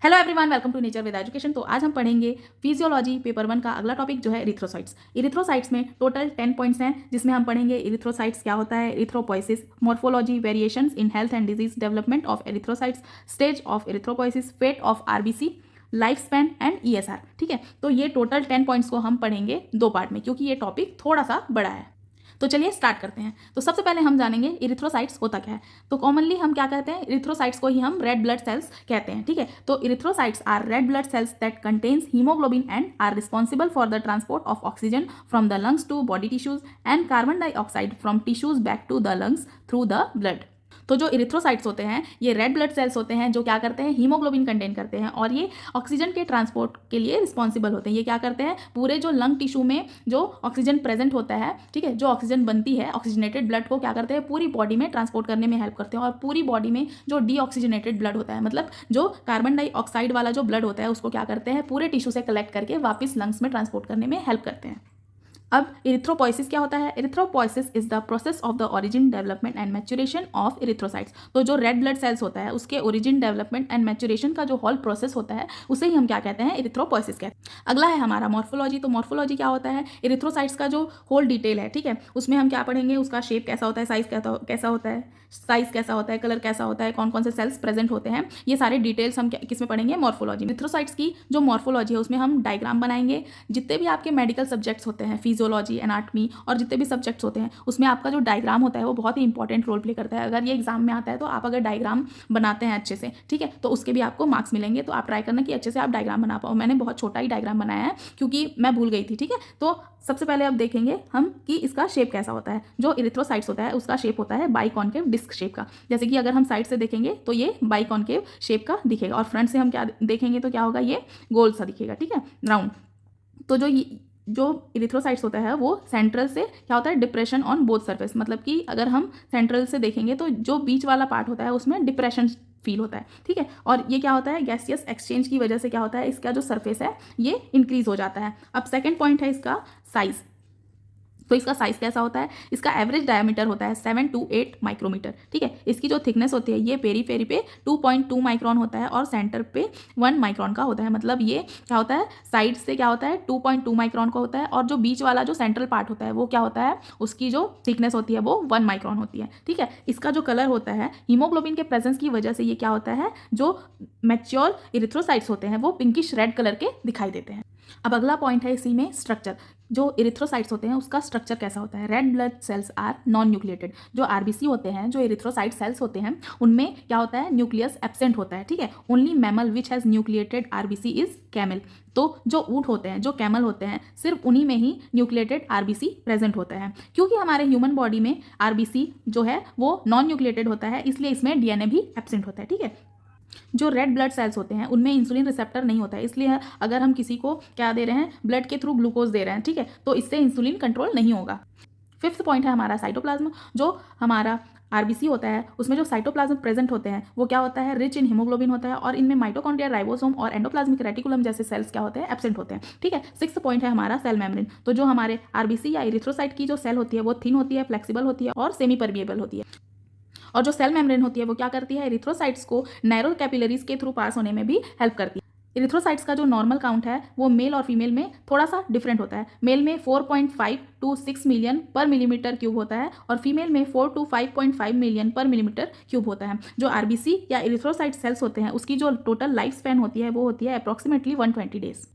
Hello everyone, welcome to nature with education. तो आज हम पढ़ेंगे फिजियोलॉजी पेपर 1 का अगला टॉपिक जो है इरिथ्रोसाइट्स। इरिथ्रोसाइट्स में टोटल 10 पॉइंट्स हैं, जिसमें हम पढ़ेंगे इरिथ्रोसाइट्स क्या होता है, erythropoiesis, morphology, variations in health and disease, development of erythrocytes, stage of erythropoiesis, fate of RBC, life span and ESR. ठीक है, तो ये टोटल 10 पॉइंट्स को हम पढ़ेंगे 2 पार्ट में, क्योंकि ये टॉपिक थोड़ा सा बड़ा है। तो चलिए स्टार्ट करते हैं। तो सबसे पहले हम जानेंगे इरिथ्रोसाइट्स होता क्या है। तो कॉमनली हम क्या कहते हैं, इरिथ्रोसाइट्स को ही हम रेड ब्लड सेल्स कहते हैं। ठीक है, तो erythrocytes are red blood cells that contains haemoglobin and are responsible for the transport of oxygen from the lungs to body tissues and carbon dioxide from tissues back to the lungs through the blood. तो जो erythrocytes होते हैं ये red blood sales होते हैं जो क्या करते हैं, हीमोग्लोबिन कंटेन करते हैं और ये ऑक्सीजन के ट्रांसपोर्ट के लिए रिस्पॉन्सिबल होते हैं। ये क्या करते हैं, पूरे जो लंग टिश्यू में जो ऑक्सीजन प्रेजेंट होता है, ठीक है, जो ऑक्सीजन बनती है, ऑक्सीजनेटेड ब्लड को क्या करते हैं, पूरी बॉडी में ट्रांसपोर्ट करने में हेल्प करते हैं। और पूरी बॉडी में जो डीऑक्सीजनेटेड ब्लड होता है, मतलब जो कार्बन डाइऑक्साइड वाला जो ब्लड होता है, उसको क्या करते हैं, पूरे टिश्यू से कलेक्ट करके वापस लंग्स में ट्रांसपोर्ट करने में हेल्प करते हैं। अब इरिथ्रोपोइसिस क्या होता है। Erythropoiesis is the process of the origin, development and maturation of erythrocytes. तो जो रेड ब्लड सेल्स होता है उसके ओरिजिन, डेवलपमेंट एंड मैच्योरेशन का जो होल प्रोसेस होता है उसे ही हम क्या कहते हैं, इरिथ्रोपोइसिस कहते हैं। अगला है हमारा मॉर्फोलॉजी। तो मॉर्फोलॉजी क्या होता है, इरिथ्रोसाइट्स का जो होल डिटेल है, ठीक है, उसमें हम क्या पढ़ेंगे, उसका शेप कैसा होता है, साइज कैसा होता है, साइज कैसा होता है, कलर कैसा होता है, कौन कौन से सेल्स प्रेजेंट होते हैं, ये सारे डिटेल्स हम किस में पढ़ेंगे, मॉर्फोलॉजी। इरिथ्रोसाइट्स की जो मॉर्फोलॉजी है उसमें हम डायग्राम बनाएंगे। जितने भी आपके मेडिकल सब्जेक्ट्स होते हैं, फिजियोलॉजी, एनाटमी और जितने भी सब्जेक्ट्स होते हैं, उसमें आपका जो डायग्राम होता है वो बहुत ही इंपॉर्टेंट रोल प्ले करता है। अगर ये एग्जाम में आता है तो आप अगर डायग्राम बनाते हैं अच्छे से, ठीक है, तो उसके भी आपको मार्क्स मिलेंगे। तो आप ट्राई करना कि अच्छे से आप डायग्राम बना पाओ। मैंने बहुत छोटा ही डायग्राम बनाया है क्योंकि मैं भूल गई थी। ठीक है, तो सबसे पहले अब देखेंगे हम कि इसका शेप कैसा होता है। जो इरिथ्रोसाइट्स होता है उसका शेप होता है बाइकॉन्केव डिस्क शेप का। जैसे कि अगर हम साइड से देखेंगे तो ये बाइकॉन्केव शेप का दिखेगा और फ्रंट से हम क्या देखेंगे तो क्या होगा, ये गोल सा दिखेगा, ठीक है, राउंड। तो जो इरिथ्रोसाइट्स होता है वो सेंट्रल से क्या होता है, डिप्रेशन ऑन बोथ सरफेस। मतलब कि अगर हम सेंट्रल से देखेंगे तो जो बीच वाला पार्ट होता है उसमें डिप्रेशन फील होता है, ठीक है। और ये क्या होता है, गैसियस एक्सचेंज की वजह से क्या होता है, इसका जो सरफेस है ये इंक्रीज हो जाता है। अब सेकेंड पॉइंट है इसका साइज। तो इसका साइज कैसा होता है, इसका एवरेज डायमीटर होता है 7 to 8 माइक्रोमीटर, ठीक है। इसकी जो थिकनेस होती है ये पेरीफेरी पे 2.2 माइक्रोन होता है और सेंटर पे 1 माइक्रोन का होता है। मतलब ये क्या होता है, साइड से क्या होता है 2.2 माइक्रोन का होता है और जो बीच वाला जो सेंट्रल पार्ट होता है वो क्या होता है, उसकी जो थिकनेस होती है वो 1 माइक्रोन होती है, ठीक है। इसका जो कलर होता है, हीमोग्लोबिन के प्रेजेंस की वजह से ये क्या होता है, जो मैच्योर इरिथ्रोसाइट्स होते हैं वो पिंकिश रेड कलर के दिखाई देते हैं। अब अगला पॉइंट है इसी में स्ट्रक्चर। जो इरिथ्रोसाइट्स होते हैं उसका स्ट्रक्चर कैसा होता है। Red blood cells are non nucleated. जो आरबीसी होते हैं, जो इरिथ्रोसाइट सेल्स होते हैं, उनमें क्या होता है, न्यूक्लियस एब्सेंट होता है, ठीक है। Only mammal which has nucleated RBC is camel. तो जो ऊँट होते हैं, जो कैमल होते हैं, सिर्फ उन्हीं में ही न्यूक्लिएटेड आरबीसी प्रेजेंट होता है। क्योंकि हमारे ह्यूमन बॉडी में आरबीसी जो है वो नॉन न्यूक्लिएटेड होता है, इसलिए इसमें डीएनए भी एब्सेंट होता है, ठीक है। जो रेड ब्लड सेल्स होते हैं उनमें इंसुलिन रिसेप्टर नहीं होता है, इसलिए अगर हम किसी को क्या दे रहे हैं, ब्लड के थ्रू ग्लूकोज दे रहे हैं, ठीक है, तो इससे इंसुलिन कंट्रोल नहीं होगा। फिफ्थ पॉइंट है हमारा साइटोप्लाज्म। जो हमारा आरबीसी होता है उसमें जो साइटोप्लाज्म प्रेजेंट होते हैं वो क्या होता है, रिच इन हीमोग्लोबिन होता है और इनमें माइटोकॉन्ड्रिया, राइबोसोम और एंडोप्लाज्मिक रेटिकुलम जैसे सेल्स क्या होते हैं, एब्सेंट होते हैं, ठीक है। सिक्स्थ पॉइंट है हमारा सेल मेम्ब्रेन। तो जो हमारे आरबीसी या इरिथ्रोसाइट की जो सेल होती है वो थिन होती है, फ्लेक्सिबल होती है और सेमी परमिएबल होती है। और जो सेल मेम्ब्रेन होती है वो क्या करती है, इरिथ्रोसाइट्स को नैरो कैपिलरीज के थ्रू पास होने में भी हेल्प करती है। इरिथ्रोसाइट्स का जो नॉर्मल काउंट है वो मेल और फीमेल में थोड़ा सा डिफरेंट होता है। मेल में 4.5 to 6 मिलियन पर मिलीमीटर क्यूब होता है और फीमेल में 4 to 5.5 मिलियन पर मिलीमीटर क्यूब होता है। जो आरबीसी या इरिथ्रोसाइट सेल्स होते हैं उसकी जो टोटल लाइफ स्पैन होती है वो होती है अप्रॉक्सीमेटली 120 डेज।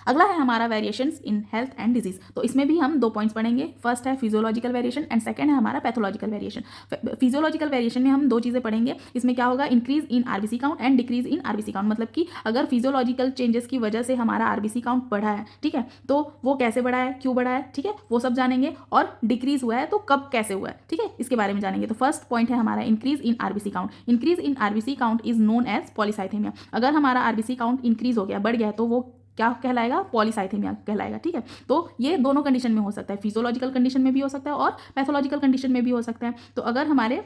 अगला है हमारा variations in health and disease. तो इसमें भी हम 2 पॉइंट्स पढ़ेंगे। फर्स्ट है फिजियोलॉजिकल वेरिएशन एंड सेकंड है हमारा पैथोलॉजिकल वेरिएशन। फिजियोलॉजिकल वेरिएशन में हम 2 चीज़ें पढ़ेंगे। इसमें क्या होगा, increase in RBC count and decrease in RBC count. मतलब कि अगर फिजियोलॉजिकल चेंजेस की वजह से हमारा आरबीसी काउंट बढ़ा है, ठीक है, तो वो कैसे बढ़ा है, क्यों बढ़ा है, ठीक है, वो सब जानेंगे। और डिक्रीज हुआ है तो कब कैसे हुआ है, ठीक है, इसके बारे में जानेंगे। तो फर्स्ट पॉइंट है हमारा increase in RBC count. Increase in RBC count is known as polycythaemia. अगर हमारा आरबीसी काउंट इंक्रीज हो गया, बढ़ गया, तो वो क्या कहलाएगा, पॉलीसाइथेमिया कहलाएगा, ठीक है। तो ये दोनों कंडीशन में हो सकता है, फिजियोलॉजिकल कंडीशन में भी हो सकता है और पैथोलॉजिकल कंडीशन में भी हो सकता है। तो अगर हमारे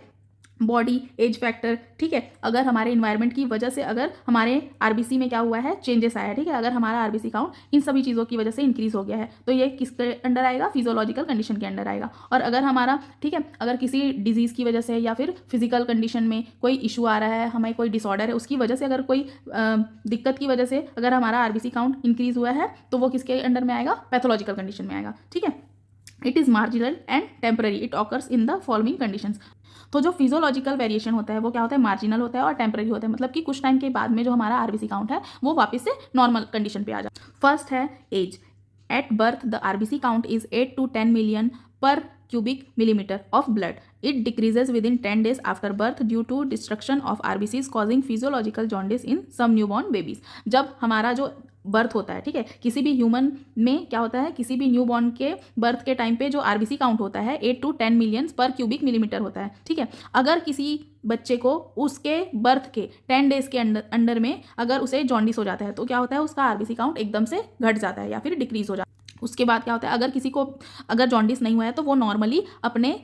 बॉडी एज फैक्टर, ठीक है, अगर हमारे इन्वायरमेंट की वजह से अगर हमारे आरबीसी में क्या हुआ है, चेंजेस आया है, ठीक है, अगर हमारा आरबीसी काउंट इन सभी चीज़ों की वजह से इंक्रीज हो गया है तो ये किसके अंडर आएगा, फिजियोलॉजिकल कंडीशन के अंडर आएगा। और अगर हमारा, ठीक है, अगर किसी डिजीज़ की वजह से या फिर फिजिकल कंडीशन में कोई इशू आ रहा है, हमें कोई डिसऑर्डर है, उसकी वजह से अगर कोई दिक्कत की वजह से अगर हमारा आरबीसी काउंट इंक्रीज हुआ है तो वो किसके अंडर में आएगा, पैथोलॉजिकल कंडीशन में आएगा, ठीक है। It is marginal and temporary, it occurs in the following conditions. तो जो फिजियोलॉजिकल वेरिएशन होता है वो क्या होता है, मार्जिनल होता है और टेम्पररी होता है, मतलब कि कुछ टाइम के बाद में जो हमारा आरबीसी काउंट है वो वापस से नॉर्मल कंडीशन पे आ जाता है। फर्स्ट है age. At birth the RBC count is 8 to 10 million पर cubic millimeter of blood. It decreases within 10 days after birth due to destruction of RBCs causing physiological jaundice in some newborn babies. जब हमारा जो birth होता है, ठीक है, किसी भी ह्यूमन में क्या होता है, किसी भी न्यूबॉर्न के बर्थ के टाइम पे जो आरबीसी काउंट होता है 8 to 10 million पर क्यूबिक मिलीमीटर होता है, ठीक है। अगर किसी बच्चे को उसके बर्थ के 10 डेज के अंडर में अगर उसे जॉन्डिस हो जाता है तो क्या होता है, उसका आरबीसी काउंट एकदम से घट जाता है या फिर डिक्रीज हो जाता है। उसके बाद क्या होता है, अगर किसी को अगर जॉन्डिस नहीं हुआ है तो वो नॉर्मली अपने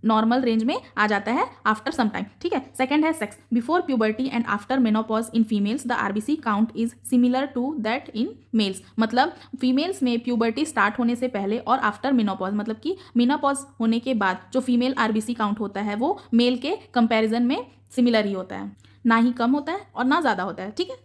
नॉर्मल रेंज में आ जाता है आफ्टर सम टाइम, ठीक है। सेकंड है sex. Before puberty and after menopause in females the RBC count is similar to that in males. मतलब फीमेल्स में प्यूबर्टी स्टार्ट होने से पहले और आफ्टर मेनोपॉज, मतलब कि मेनोपॉज होने के बाद जो फीमेल आरबीसी काउंट होता है वो मेल के कंपैरिजन में सिमिलर ही होता है, ना ही कम होता है और ना ज़्यादा होता है, ठीक है।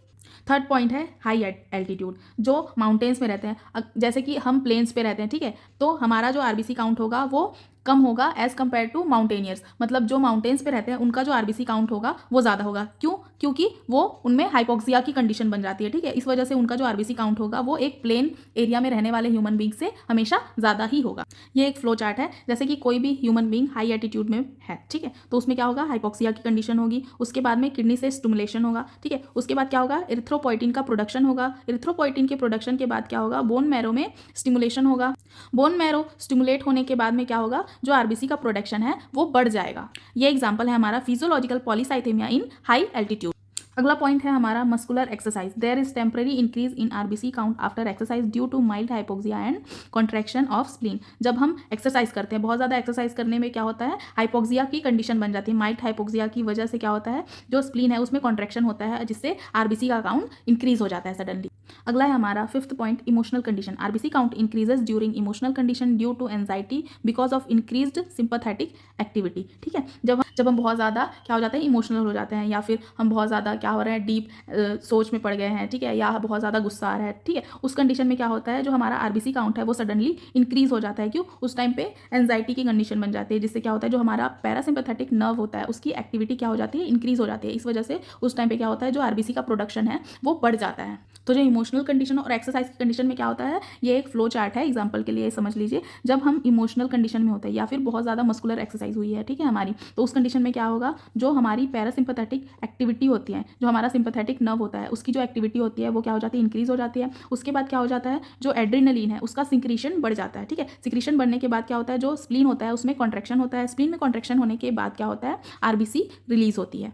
थर्ड पॉइंट है हाई एल्टीट्यूड। जो माउंटेन्स में रहते हैं, जैसे कि हम प्लेन्स पे रहते हैं, ठीक है, तो हमारा जो आरबीसी काउंट होगा वो कम होगा एज कम्पेयर टू माउंटेनियर्स। मतलब जो माउंटेन्स पे रहते हैं उनका जो आरबीसी काउंट होगा वो ज़्यादा होगा। क्यों? क्योंकि वो उनमें हाइपोक्सिया की कंडीशन बन जाती है, ठीक है। इस वजह से उनका जो आरबीसी काउंट होगा वो एक प्लेन एरिया में रहने वाले ह्यूमन बींग से हमेशा ज़्यादा ही होगा। ये एक फ्लो चार्ट है, जैसे कि कोई भी ह्यूमन बींग हाई एटीट्यूड में है, ठीक है, तो उसमें क्या होगा, हाइपोक्सिया की कंडीशन होगी, उसके बाद में किडनी से स्टिमुलेशन होगा, ठीक है, उसके बाद क्या होगा, इरिथ्रोपोइटिन का प्रोडक्शन होगा, इरिथ्रोपोइटिन के प्रोडक्शन के बाद क्या होगा, बोन मैरो में स्टिमुलेशन होगा, बोन मैरो स्टिमुलेट होने के बाद में क्या होगा, जो आरबीसी का प्रोडक्शन है वो बढ़ जाएगा। ये एग्जांपल है हमारा physiological polycythaemia in high altitude. अगला पॉइंट है हमारा muscular exercise. There is temporary increase in RBC count after exercise due to mild hypoxia and contraction of spleen. जब हम एक्सरसाइज करते हैं, बहुत ज़्यादा एक्सरसाइज करने में क्या होता है, हाइपोक्सिया की कंडीशन बन जाती है। माइल्ड हाइपोक्सिया की वजह से क्या होता है, जो स्प्लीन है उसमें कॉन्ट्रैक्शन होता है जिससे आरबीसी का काउंट इंक्रीज हो जाता है सडनली। अगला है हमारा fifth point, emotional condition. RBC count increases during emotional condition due to anxiety because of increased sympathetic activity, ठीक है। जब हम बहुत ज़्यादा क्या हो जाते हैं, इमोशनल हो जाते हैं, या फिर हम बहुत ज़्यादा क्या हो रहे हैं, डीप सोच में पड़ गए हैं, ठीक है, या बहुत ज़्यादा गुस्सा आ रहा है, ठीक है, उस कंडीशन में क्या होता है, जो हमारा आरबीसी काउंट है वो सडनली इंक्रीज हो जाता है। क्यों? उस टाइम पे एंजाइटी की कंडीशन बन जाती है, जिससे क्या होता है, जो हमारा पैरासिम्पैथेटिक नर्व होता है उसकी एक्टिविटी क्या हो जाती है, इंक्रीज हो जाती है। इस वजह से उस टाइम पे क्या होता है, जो आरबीसी का प्रोडक्शन है वो बढ़ जाता है। तो जो इमोशनल कंडीशन और एक्सरसाइज की कंडीशन में क्या होता है, ये एक फ्लो चार्ट है, एग्जांपल के लिए समझ लीजिए। जब हम इमोशनल कंडीशन में होते हैं या फिर बहुत ज़्यादा मस्कुलर एक्सरसाइज हुई है, ठीक है, हमारी, तो उस कंडीशन में क्या होगा, जो हमारी पैरासिम्पैथेटिक एक्टिविटी होती है, जो हमारा सिंपैथेटिक नर्व होता है उसकी जो एक्टिविटी होती है वो क्या हो जाती है, इंक्रीज हो जाती है। उसके बाद क्या हो जाता है, जो एड्रेनलिन है उसका सिक्रीशन बढ़ जाता है, ठीक है। सिक्रीशन बढ़ने के बाद क्या होता है, जो स्प्लीन होता है उसमें कॉन्ट्रैक्शन होता है, स्प्लीन में कॉन्ट्रैक्शन होने के बाद क्या होता है, आरबीसी रिलीज होती है।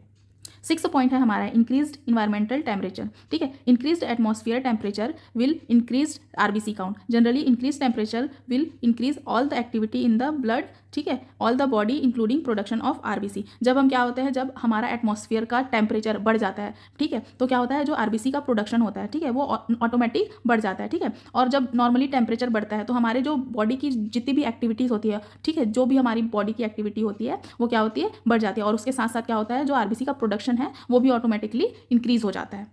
सिक्स पॉइंट है हमारा इंक्रीज्ड इन्वायरमेंटल टेम्परेचर, ठीक है। Increased atmosphere temperature will increase RBC count. Generally increase temperature will increase all the activity in the blood, ठीक है, all the body including production of RBC. जब हम क्या होता है, जब हमारा एटमॉस्फेयर का टेम्परेचर बढ़ जाता है, ठीक है, तो क्या होता है, जो आरबीसी का प्रोडक्शन होता है, ठीक है, वो ऑटोमेटिक बढ़ जाता है, ठीक है। और जब नॉर्मली टेम्परेचर बढ़ता है तो हमारे जो बॉडी की जितनी भी एक्टिविटीज़ होती है, ठीक है, जो भी हमारी बॉडी की एक्टिविटी होती है वो क्या होती है, बढ़ जाती है। और उसके साथ साथ क्या होता है, जो आरबीसी का प्रोडक्शन है वो भी ऑटोमेटिकली इंक्रीज हो जाता है।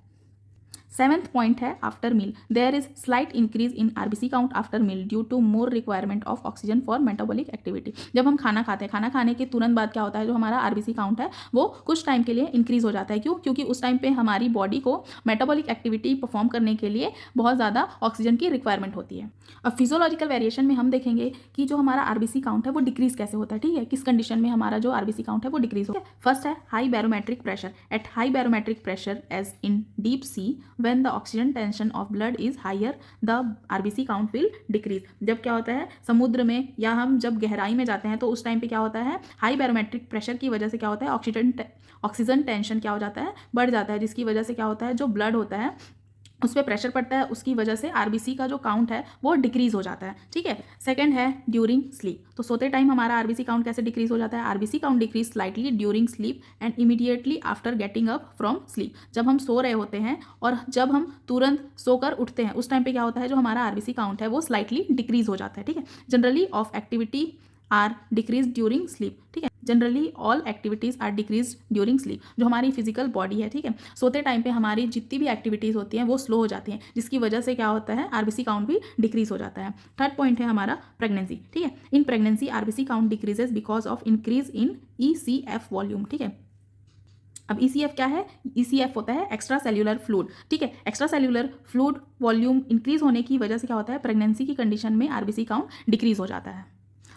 सेवेंथ पॉइंट है after meal. There is slight increase in RBC count after meal due to more requirement of oxygen for metabolic activity. जब हम खाना खाते हैं, खाना खाने के तुरंत बाद क्या होता है, जो हमारा आरबीसी काउंट है वो कुछ टाइम के लिए इंक्रीज हो जाता है। क्यों? क्योंकि उस टाइम पे हमारी बॉडी को मेटाबॉलिक एक्टिविटी परफॉर्म करने के लिए बहुत ज़्यादा ऑक्सीजन की रिक्वायरमेंट होती है। अब फिजियोलॉजिकल वेरिएशन में हम देखेंगे कि जो हमारा आरबीसी काउंट है वो डिक्रीज कैसे होता है, ठीक है, किस कंडीशन में हमारा जो आरबीसी काउंट है वो डिक्रीज होता है। फर्स्ट है high barometric pressure. At high barometric pressure as in deep sea when the oxygen tension of blood is higher the RBC count will decrease. जब क्या होता है, समुद्र में या हम जब गहराई में जाते हैं तो उस टाइम पे क्या होता है, हाई बैरोमेट्रिक प्रेशर की वजह से क्या होता है, ऑक्सीजन टेंशन क्या हो जाता है, बढ़ जाता है, जिसकी वजह से क्या होता है, जो ब्लड होता है उस पर प्रेशर पड़ता है, उसकी वजह से आरबीसी का जो काउंट है वो डिक्रीज हो जाता है, ठीक है। सेकंड है ड्यूरिंग स्लीप। तो सोते टाइम हमारा आरबीसी काउंट कैसे डिक्रीज हो जाता है? RBC count decrease slightly during sleep and immediately after getting up from sleep. जब हम सो रहे होते हैं और जब हम तुरंत सोकर उठते हैं उस टाइम पे क्या होता है, जो हमारा आरबीसी काउंट है वो स्लाइटली डिक्रीज हो जाता है, ठीक है। Generally of activity are decrease during sleep, ठीक है। Generally all activities are decrease during sleep. जो हमारी फिजिकल बॉडी है, ठीक है, सोते टाइम पे हमारी जितनी भी एक्टिविटीज़ होती हैं वो स्लो हो जाती हैं, जिसकी वजह से क्या होता है, आरबीसी काउंट भी डिक्रीज हो जाता है। थर्ड पॉइंट है हमारा प्रेगनेंसी, ठीक है। In pregnancy RBC count decreases because of increase in ECF volume, ठीक है। अब ईसीएफ क्या है? ईसीएफ होता है एक्स्ट्रा सेल्यूलर फ्लूइड, ठीक है। Extra cellular fluid volume increase होने की वजह से क्या होता है, प्रेगनेंसी की कंडीशन में आरबीसी काउंट डिक्रीज हो जाता है।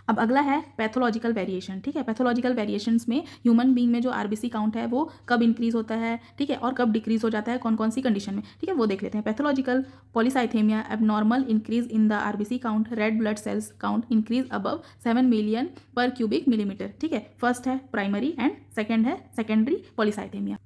अब अगला है पैथोलॉजिकल वेरिएशन, ठीक है। पैथोलॉजिकल वेरिएशंस में ह्यूमन बीइंग में जो आरबीसी काउंट है वो कब इंक्रीज होता है, ठीक है, और कब डिक्रीज हो जाता है, कौन कौन सी कंडीशन में, ठीक है, वो देख लेते हैं। Pathological polycythemia abnormal increase in the RBC count, red blood cells count increase above 7 million per cubic millimetre, ठीक है। फर्स्ट है प्राइमरी एंड सेकेंड है सेकेंडरी पॉलीसाइथेमिया।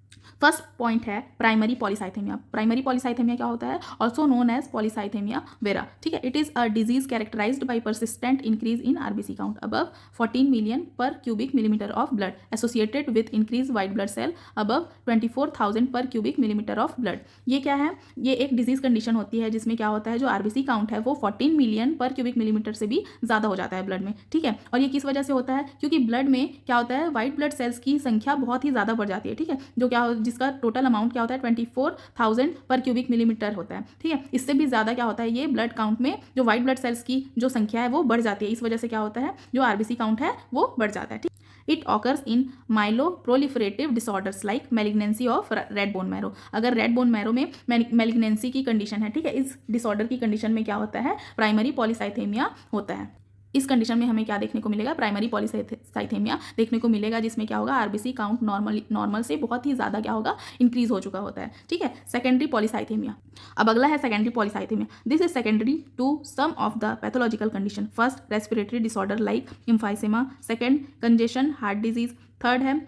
फर्स्ट पॉइंट है प्राइमरी पॉलीसाइथेमिया। प्राइमरी पॉलीसाइथेमिया क्या होता है? Also known as polycythemia vera, ठीक है। It is a disease characterised by persistent increase in RBC count above 14 million per cubic millimetre of blood associated with increase white blood cell above 24,000 पर cubic millimetre of blood. ये क्या है? ये एक disease condition होती है जिसमें क्या होता है, जो आरबीसी काउंट है वो 14 मिलियन पर क्यूबिक मिलीमीटर से भी ज़्यादा हो जाता है ब्लड में, ठीक है। और ये किस वजह से होता है? क्योंकि ब्लड में क्या होता है, वाइट ब्लड सेल्स की संख्या बहुत ही ज़्यादा बढ़ जाती है, ठीक है, जो क्या जिसका टोटल अमाउंट क्या होता है 24,000 पर क्यूबिक मिलीमीटर होता है, ठीक है। इससे भी ज़्यादा क्या होता है, ये ब्लड काउंट में जो वाइट ब्लड सेल्स की जो संख्या है वो बढ़ जाती है। इस वजह से क्या होता है, जो आरबीसी काउंट है वो बढ़ जाता है, ठीक। It occurs in myeloproliferative disorders like malignancy of red bone marrow. अगर रेड बोन मैरो में मैलिग्नेंसी की कंडीशन है, ठीक है, इस डिसऑर्डर की कंडीशन में क्या होता है, प्राइमरी पॉलीसाइथेमिया होता है। इस कंडीशन में हमें क्या देखने को मिलेगा, प्राइमरी पॉलीसाइथेमिया देखने को मिलेगा, जिसमें क्या होगा, आरबीसी काउंट नॉर्मल से बहुत ही ज़्यादा क्या होगा, इंक्रीज हो चुका होता है, ठीक है। Secondary polycythemia. अब अगला है secondary polycythemia. This is secondary to some of the pathological condition. First respiratory disorder like emphysema, second congestion heart disease, third है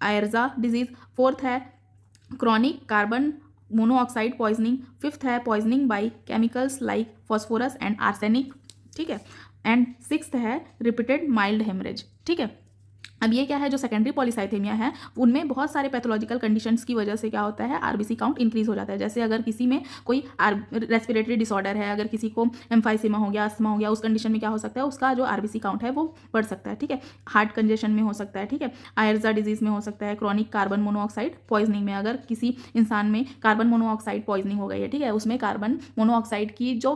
आयरजा डिजीज, फोर्थ है chronic carbon monoxide poisoning, fifth है poisoning by chemicals like phosphorus and arsenic, ठीक है, and sixth है repeated mild haemorrhage, ठीक है। अब ये क्या है, जो सेकेंडरी पॉलीसाइथेमिया है उनमें बहुत सारे पैथोलॉजिकल कंडीशंस की वजह से क्या होता है, आरबीसी काउंट इंक्रीज हो जाता है। जैसे अगर किसी में कोई रेस्पिरेटरी डिसऑर्डर है, अगर किसी को एम्फाइसेमा हो गया, अस्थमा हो गया, उस कंडीशन में क्या हो सकता है, उसका जो आरबीसी काउंट है वो बढ़ सकता है, ठीक है। हार्ट कंजेशन में हो सकता है, ठीक है, आयरजा डिजीज में हो सकता है, क्रॉनिक कार्बन मोनोऑक्साइड पॉइजनिंग में, अगर किसी इंसान में कार्बन मोनोऑक्साइड पॉइजनिंग हो गई है, ठीक है, उसमें कार्बन मोनोऑक्साइड की जो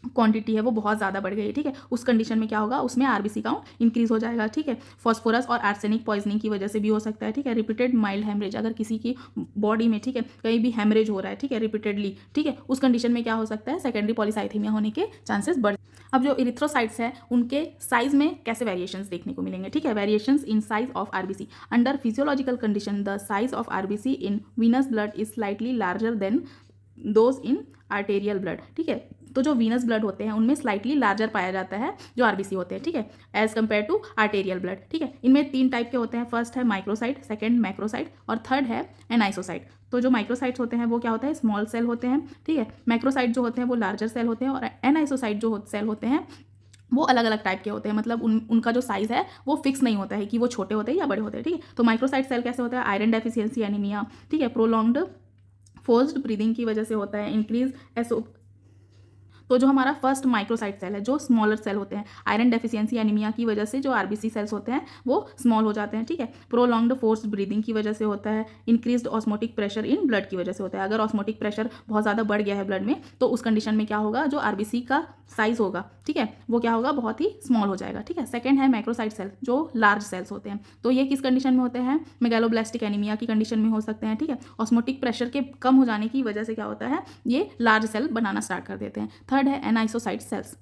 क्वांटिटी है वो बहुत ज़्यादा बढ़ गई है, ठीक है, उस कंडीशन में क्या होगा, उसमें आरबीसी काउंट इंक्रीज हो जाएगा, ठीक है। फॉस्फोरस और आर्सेनिक पॉइजनिंग की वजह से भी हो सकता है, ठीक है। रिपीटेड माइल्ड हेमरेज, अगर किसी की बॉडी में, ठीक है, कहीं भी हेमरेज हो रहा है, ठीक है, रिपीटेडली, ठीक है, उस कंडीशन में क्या हो सकता है, सेकेंडरी पॉलीसाइथेमिया होने के चांसेस बढ़। अब जो इरिथ्रोसाइट्स है उनके साइज में कैसे वेरिएशंस देखने को मिलेंगे, ठीक है। Variations in size of RBC. Under physiological condition the size of RBC in venous blood is slightly larger than those in arterial blood, ठीक है। तो जो वीनस ब्लड होते हैं उनमें स्लाइटली लार्जर पाया जाता है जो आरबीसी होते हैं, ठीक है, as compare to arterial blood, ठीक है। इनमें 3 टाइप के होते हैं। फर्स्ट है माइक्रोसाइट, सेकंड मैक्रोसाइट और थर्ड है एनाइसोसाइट। तो जो माइक्रोसाइट्स होते हैं वो क्या होता है, स्मॉल सेल होते हैं, ठीक है। मैक्रोसाइट जो होते हैं वो लार्जर सेल होते हैं और एनाइसोसाइट जो सेल होते हैं वो अलग अलग टाइप के होते हैं, मतलब उनका जो साइज़ है वो फिक्स नहीं होता है कि वो छोटे होते हैं या बड़े होते हैं, ठीक है। तो माइक्रोसाइट सेल कैसे होता है, आयरन डेफिशिएंसी एनीमिया, ठीक है, प्रोलॉन्ग्ड फोर्स्ड ब्रीदिंग की वजह से होता है, इंक्रीज एसओ। तो जो हमारा फर्स्ट माइक्रोसाइट सेल है, जो स्मॉलर सेल होते हैं, आयरन डेफिशिएंसी एनीमिया की वजह से जो आरबीसी सेल्स होते हैं वो स्मॉल हो जाते हैं, ठीक है। प्रोलॉन्ग्ड फोर्स्ड ब्रीदिंग की वजह से होता है, increased osmotic pressure in blood की वजह से होता है। अगर ऑस्मोटिक प्रेशर बहुत ज़्यादा बढ़ गया है ब्लड में तो उस कंडीशन में क्या होगा, जो आरबीसी का साइज होगा, ठीक है, वो क्या होगा, बहुत ही स्मॉल हो जाएगा, ठीक है। सेकंड है मैक्रोसाइट सेल, जो लार्ज सेल्स होते हैं। तो ये किस कंडीशन में होते हैं, मेगालोब्लास्टिक एनीमिया की कंडीशन में हो सकते हैं, ठीक है। ऑस्मोटिक प्रेशर के कम हो जाने की वजह से क्या होता है, ये लार्ज सेल बनाना स्टार्ट कर देते हैं। थर्ड है एनाइसोसाइट सेल्स।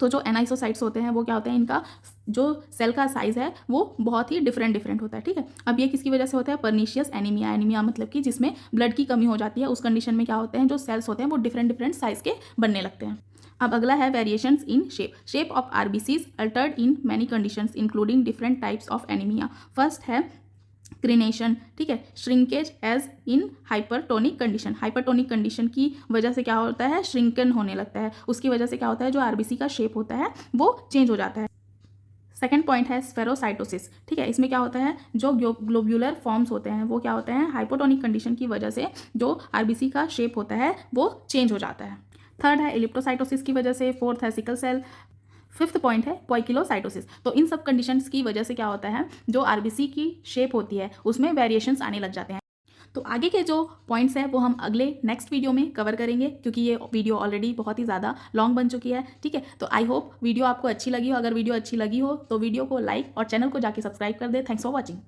तो जो एनाइसोसाइट्स होते हैं वो क्या होते हैं, इनका जो सेल का साइज है वो बहुत ही डिफरेंट होता है, ठीक है। अब ये किसकी वजह से होता है, पर्नीशियस एनीमिया। एनीमिया मतलब कि जिसमें ब्लड की कमी हो जाती है, उस कंडीशन में क्या होते हैं, जो सेल्स होते हैं वो डिफरेंट साइज के बनने लगते हैं। अब अगला है variations in shape of RBCs altered in many conditions including different types of anaemia. First है क्रिनेशन, ठीक है, shrinkage as in hypertonic condition, hypertonic condition की वजह से क्या होता है, श्रिंकन होने लगता है, उसकी वजह से क्या होता है, जो आरबीसी का शेप होता है वो चेंज हो जाता है। सेकेंड पॉइंट है स्फेरोसाइटोसिस, ठीक है, इसमें क्या होता है, जो ग्लोब्यूलर फॉर्म्स होते हैं वो क्या होते हैं, हाइपोटोनिक कंडीशन की वजह से जो आरबीसी का शेप होता है वो चेंज हो जाता है। थर्ड है इलिप्टोसाइटोसिस की वजह से। फोर्थ है सिकल सेल। फिफ्थ पॉइंट है पॉइकिलोसाइटोसिस। तो इन सब कंडीशंस की वजह से क्या होता है, जो आरबीसी की शेप होती है उसमें वेरिएशंस आने लग जाते हैं। तो आगे के जो पॉइंट्स हैं वो हम अगले नेक्स्ट वीडियो में कवर करेंगे, क्योंकि ये वीडियो ऑलरेडी बहुत ही ज़्यादा लॉन्ग बन चुकी है, ठीक है। तो आई होप वीडियो आपको अच्छी लगी हो। अगर वीडियो अच्छी लगी हो तो वीडियो को लाइक और चैनल को जाके सब्सक्राइब कर दे। Thanks for watching.